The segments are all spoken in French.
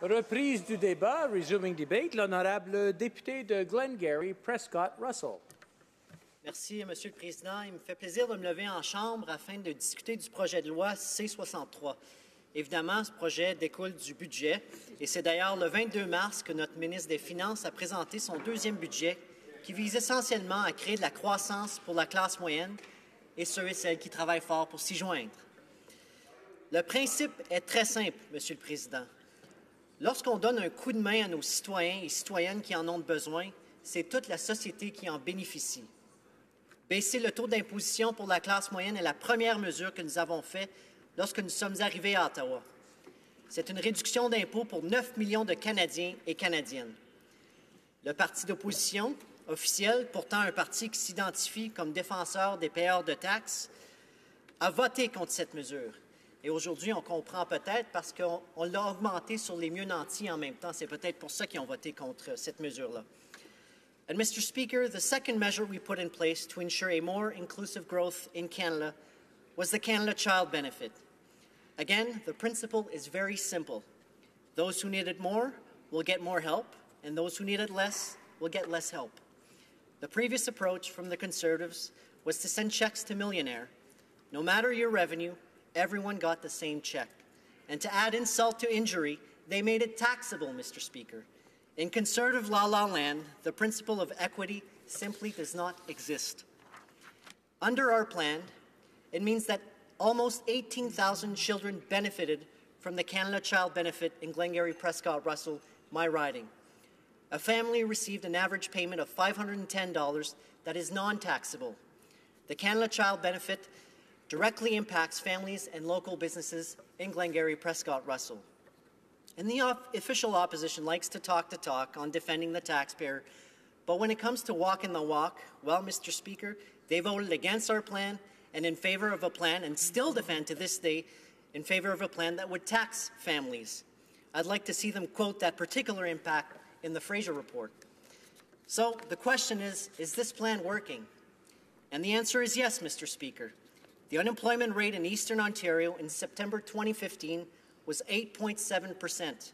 Reprise du débat, resuming debate, l'honorable député de Glengarry, Prescott Russell. Merci, Monsieur le Président. Il me fait plaisir de me lever en Chambre afin de discuter du projet de loi C-63. Évidemment, ce projet découle du budget et c'est d'ailleurs le 22 mars que notre ministre des Finances a présenté son deuxième budget qui vise essentiellement à créer de la croissance pour la classe moyenne et ceux et celles qui travaillent fort pour s'y joindre. Le principe est très simple, Monsieur le Président. Lorsqu'on donne un coup de main à nos citoyens et citoyennes qui en ont besoin, c'est toute la société qui en bénéficie. Baisser le taux d'imposition pour la classe moyenne est la première mesure que nous avons faite lorsque nous sommes arrivés à Ottawa. C'est une réduction d'impôts pour 9 millions de Canadiens et Canadiennes. Le parti d'opposition officiel, pourtant un parti qui s'identifie comme défenseur des payeurs de taxes, a voté contre cette mesure. Et aujourd'hui, on comprend peut-être parce qu'on l'a augmenté sur les mieux nantis en même temps. C'est peut-être pour ça qu'ils ont voté contre cette mesure-là. And Mr. Speaker, the second measure we put in place to ensure a more inclusive growth in Canada was the Canada Child Benefit. Again, the principle is very simple. Those who need it more will get more help, and those who need it less will get less help. The previous approach from the Conservatives was to send checks to millionaires. No matter your revenue, everyone got the same check. And to add insult to injury, they made it taxable, Mr. Speaker. In Conservative la-la land, the principle of equity simply does not exist. Under our plan, it means that almost 18,000 children benefited from the Canada Child Benefit in Glengarry, Prescott, Russell, my riding. A family received an average payment of $510 that is non-taxable. The Canada Child Benefit directly impacts families and local businesses in Glengarry, Prescott, Russell. And the official opposition likes to talk on defending the taxpayer, but when it comes to walking the walk, well, Mr. Speaker, they voted against our plan and in favor of a plan, and still defend to this day, in favor of a plan that would tax families. I'd like to see them quote that particular impact in the Fraser report. So the question is this plan working? And the answer is yes, Mr. Speaker. The unemployment rate in Eastern Ontario in September 2015 was 8.7%.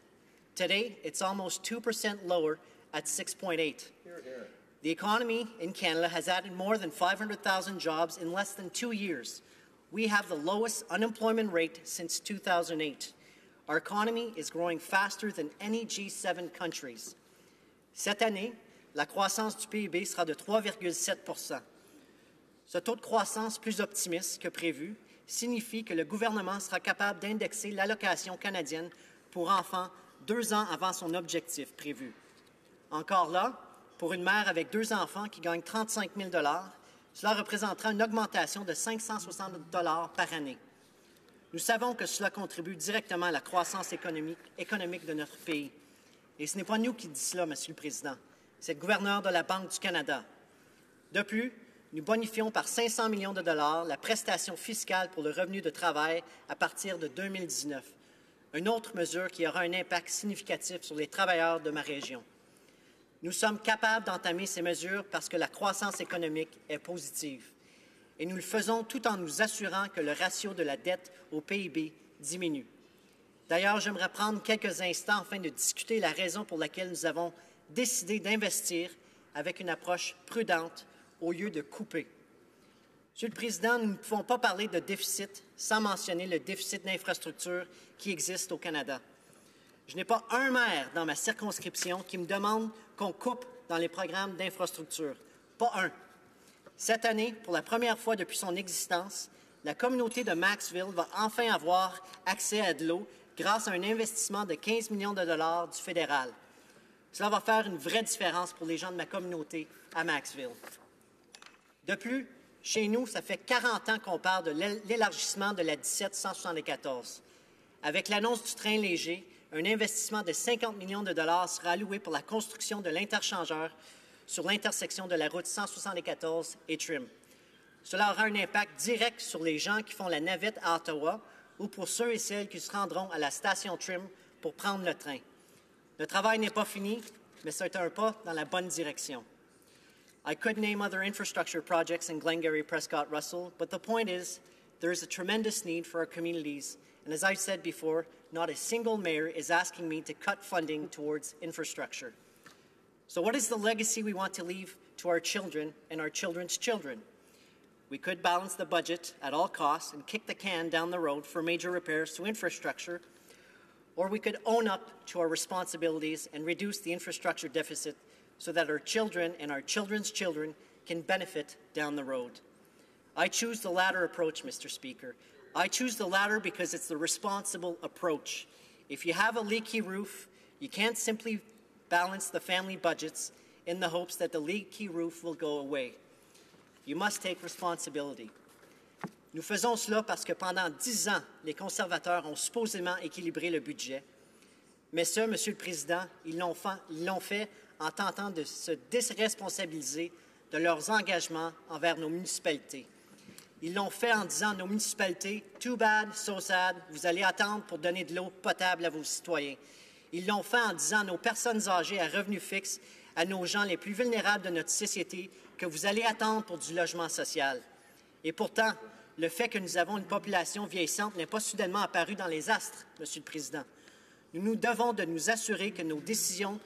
Today, it's almost 2% lower at 6.8%. The economy in Canada has added more than 500,000 jobs in less than 2 years. We have the lowest unemployment rate since 2008. Our economy is growing faster than any G7 countries. Cette année, la croissance du PIB sera de 3,7%. Ce taux de croissance plus optimiste que prévu signifie que le gouvernement sera capable d'indexer l'allocation canadienne pour enfants 2 ans avant son objectif prévu. Encore là, pour une mère avec 2 enfants qui gagne 35 000 cela représentera une augmentation de 560 $ par année. Nous savons que cela contribue directement à la croissance économique de notre pays. Et ce n'est pas nous qui disons cela, Monsieur le Président. C'est le gouverneur de la Banque du Canada. De plus, nous bonifions par 500 millions de dollars la prestation fiscale pour le revenu de travail à partir de 2019. Une autre mesure qui aura un impact significatif sur les travailleurs de ma région. Nous sommes capables d'entamer ces mesures parce que la croissance économique est positive. Et nous le faisons tout en nous assurant que le ratio de la dette au PIB diminue. D'ailleurs, j'aimerais prendre quelques instants afin de discuter la raison pour laquelle nous avons décidé d'investir avec une approche prudente au lieu de couper. Monsieur le Président, nous ne pouvons pas parler de déficit sans mentionner le déficit d'infrastructures qui existe au Canada. Je n'ai pas un maire dans ma circonscription qui me demande qu'on coupe dans les programmes d'infrastructure. Pas un. Cette année, pour la première fois depuis son existence, la communauté de Maxville va enfin avoir accès à de l'eau grâce à un investissement de 15 millions de dollars du fédéral. Cela va faire une vraie différence pour les gens de ma communauté à Maxville. De plus, chez nous, ça fait 40 ans qu'on parle de l'élargissement de la 1774. Avec l'annonce du train léger, un investissement de 50 millions de dollars sera alloué pour la construction de l'interchangeur sur l'intersection de la route 174 et Trim. Cela aura un impact direct sur les gens qui font la navette à Ottawa ou pour ceux et celles qui se rendront à la station Trim pour prendre le train. Le travail n'est pas fini, mais c'est un pas dans la bonne direction. I could name other infrastructure projects in Glengarry, Prescott, Russell, but the point is there is a tremendous need for our communities, and as I've said before, not a single mayor is asking me to cut funding towards infrastructure. So what is the legacy we want to leave to our children and our children's children? We could balance the budget at all costs and kick the can down the road for major repairs to infrastructure, or we could own up to our responsibilities and reduce the infrastructure deficit so that our children and our children's children can benefit down the road. I choose the latter approach, Mr. Speaker. I choose the latter because it's the responsible approach. If you have a leaky roof, you can't simply balance the family budgets in the hopes that the leaky roof will go away. You must take responsibility. Nous faisons cela parce que pendant 10 ans, les conservateurs ont supposément équilibré le budget. Mais ça, Monsieur le Président, ils l'ont fait en tentant de se déresponsabiliser de leurs engagements envers nos municipalités. Ils l'ont fait en disant à nos municipalités « Too bad, so sad, vous allez attendre pour donner de l'eau potable à vos citoyens ». Ils l'ont fait en disant à nos personnes âgées à revenus fixes, à nos gens les plus vulnérables de notre société, que vous allez attendre pour du logement social. Et pourtant, le fait que nous avons une population vieillissante n'est pas soudainement apparu dans les astres, Monsieur le Président. Nous nous devons de nous assurer que nos décisions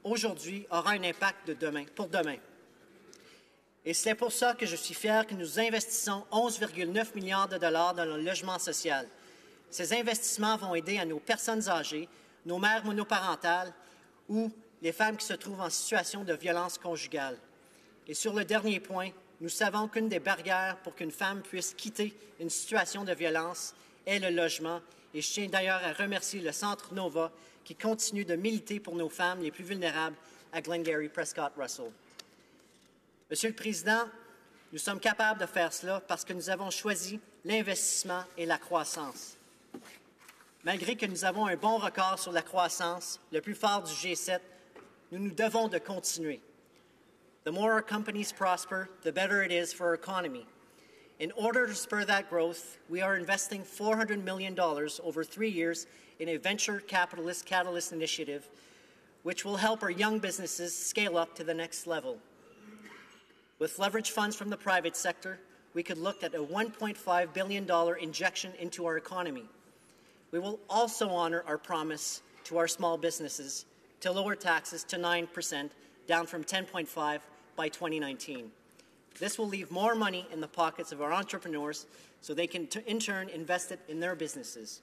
aujourd'hui auront un impact pour demain. Et c'est pour ça que je suis fier que nous investissons 11,9 milliards de dollars dans le logement social. Ces investissements vont aider à nos personnes âgées, nos mères monoparentales ou les femmes qui se trouvent en situation de violence conjugale. Et sur le dernier point, nous savons qu'une des barrières pour qu'une femme puisse quitter une situation de violence est le logement. Et je tiens d'ailleurs à remercier le Centre Nova qui continue de militer pour nos femmes les plus vulnérables à Glengarry, Prescott, Russell. Monsieur le Président, nous sommes capables de faire cela parce que nous avons choisi l'investissement et la croissance. Malgré que nous avons un bon record sur la croissance, le plus fort du G7, nous nous devons de continuer. The more our companies prosper, the better it is for our economy. In order to spur that growth, we are investing $400 million over 3 years in a venture capitalist catalyst initiative, which will help our young businesses scale up to the next level. With leverage funds from the private sector, we could look at a $1.5 billion injection into our economy. We will also honor our promise to our small businesses to lower taxes to 9%, down from 10.5% by 2019. This will leave more money in the pockets of our entrepreneurs so they can, in turn, invest it in their businesses.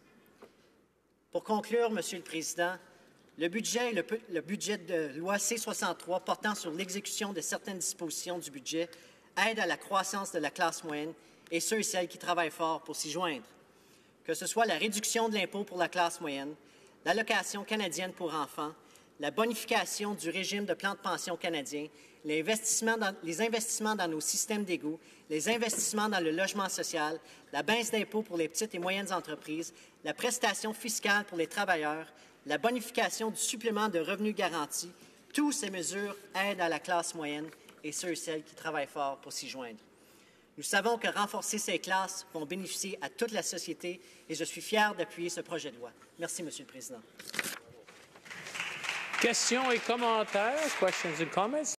Pour conclure, Monsieur le Président, le budget de loi C-63 portant sur l'exécution de certaines dispositions du budget aide à la croissance de la classe moyenne et ceux et celles qui travaillent fort pour s'y joindre. Que ce soit la réduction de l'impôt pour la classe moyenne, l'allocation canadienne pour enfants, la bonification du régime de plan de pension canadien, les investissements dans nos systèmes d'égouts, les investissements dans le logement social, la baisse d'impôts pour les petites et moyennes entreprises, la prestation fiscale pour les travailleurs, la bonification du supplément de revenus garanti, toutes ces mesures aident à la classe moyenne et ceux et celles qui travaillent fort pour s'y joindre. Nous savons que renforcer ces classes vont bénéficier à toute la société et je suis fier d'appuyer ce projet de loi. Merci, Monsieur le Président. Questions et commentaires. Questions and comments.